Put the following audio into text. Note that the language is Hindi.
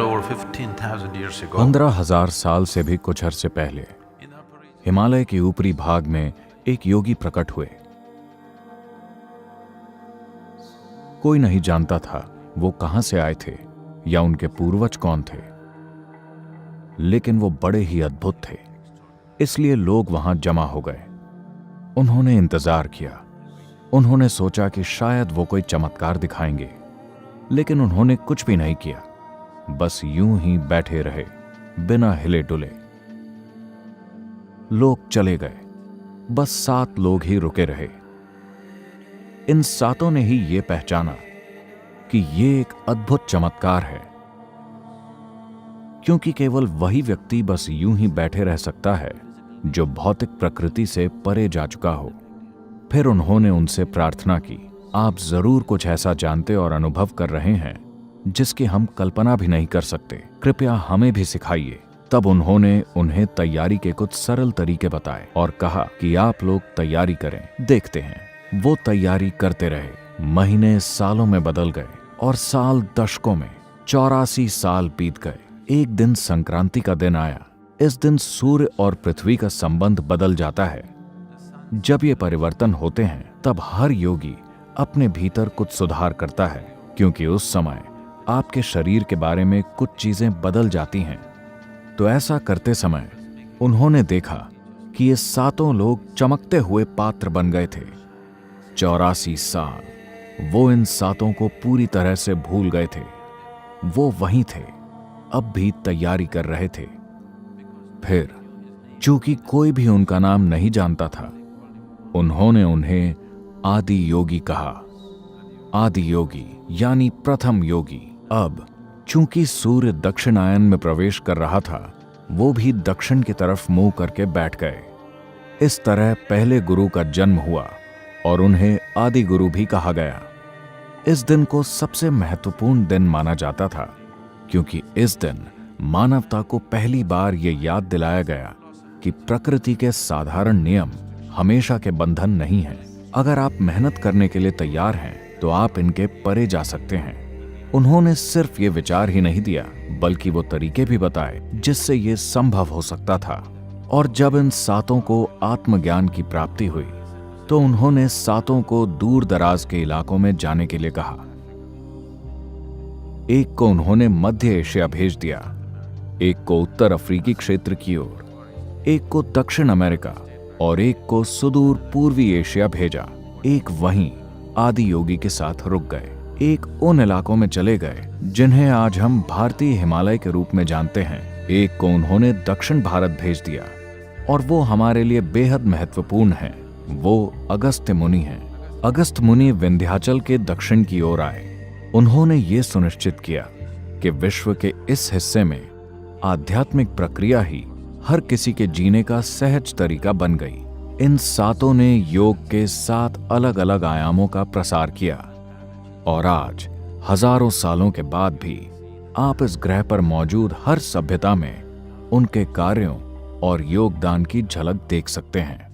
little over 15,000 years ago, 15,000 साल से भी कुछ अरसे पहले हिमालय के ऊपरी भाग में एक योगी प्रकट हुए। कोई नहीं जानता था वो कहां से आए थे या उनके पूर्वज कौन थे, लेकिन वो बड़े ही अद्भुत थे, इसलिए लोग वहां जमा हो गए। उन्होंने इंतजार किया। उन्होंने सोचा कि शायद वो कोई चमत्कार दिखाएंगे, लेकिन उन्होंने कुछ भी नहीं किया। बस यूं ही बैठे रहे बिना हिले डुले। लोग चले गए, बस 7 लोग ही रुके रहे। इन 7 ने ही ये पहचाना कि ये एक अद्भुत चमत्कार है, क्योंकि केवल वही व्यक्ति बस यूं ही बैठे रह सकता है जो भौतिक प्रकृति से परे जा चुका हो। फिर उन्होंने उनसे प्रार्थना की, आप जरूर कुछ ऐसा जानते और अनुभव कर रहे हैं जिसकी हम कल्पना भी नहीं कर सकते, कृपया हमें भी सिखाइए। तब उन्होंने उन्हें तैयारी के कुछ सरल तरीके बताए और कहा कि आप लोग तैयारी करें, देखते हैं। वो तैयारी करते रहे। महीने सालों में बदल गए और साल दशकों में। 84 साल बीत गए। एक दिन संक्रांति का दिन आया। इस दिन सूर्य और पृथ्वी का संबंध बदल जाता है। जब ये परिवर्तन होते हैं तब हर योगी अपने भीतर कुछ सुधार करता है, क्योंकि उस समय आपके शरीर के बारे में कुछ चीजें बदल जाती हैं। तो ऐसा करते समय उन्होंने देखा कि ये 7 लोग चमकते हुए पात्र बन गए थे। 84 साल वो इन 7 को पूरी तरह से भूल गए थे। वो वहीं थे, अब भी तैयारी कर रहे थे। फिर चूंकि कोई भी उनका नाम नहीं जानता था, उन्होंने उन्हें आदि योगी कहा। आदि योगी यानी प्रथम योगी। अब चूंकि सूर्य दक्षिणायन में प्रवेश कर रहा था, वो भी दक्षिण की तरफ मुंह करके बैठ गए। इस तरह पहले गुरु का जन्म हुआ और उन्हें आदि गुरु भी कहा गया। इस दिन को सबसे महत्वपूर्ण दिन माना जाता था, क्योंकि इस दिन मानवता को पहली बार ये याद दिलाया गया कि प्रकृति के साधारण नियम हमेशा के बंधन नहीं हैं। अगर आप मेहनत करने के लिए तैयार हैं तो आप इनके परे जा सकते हैं। उन्होंने सिर्फ ये विचार ही नहीं दिया, बल्कि वो तरीके भी बताए जिससे ये संभव हो सकता था। और जब इन 7 को आत्मज्ञान की प्राप्ति हुई तो उन्होंने 7 को दूर दराज के इलाकों में जाने के लिए कहा। एक को उन्होंने मध्य एशिया भेज दिया, एक को उत्तर अफ्रीकी क्षेत्र की ओर, एक को दक्षिण अमेरिका और एक को सुदूर पूर्वी एशिया भेजा। एक वहीं आदि योगी के साथ रुक गए। एक उन इलाकों में चले गए जिन्हें आज हम भारतीय हिमालय के रूप में जानते हैं। एक को उन्होंने दक्षिण भारत भेज दिया और वो हमारे लिए बेहद महत्वपूर्ण है। वो अगस्त्य मुनि हैं। अगस्त्य मुनि विंध्याचल के दक्षिण की ओर आए। उन्होंने ये सुनिश्चित किया कि विश्व के इस हिस्से में आध्यात्मिक प्रक्रिया ही हर किसी के जीने का सहज तरीका बन गई। इन 7 ने योग के 7 अलग अलग आयामों का प्रसार किया और आज हजारों सालों के बाद भी आप इस ग्रह पर मौजूद हर सभ्यता में उनके कार्यों और योगदान की झलक देख सकते हैं।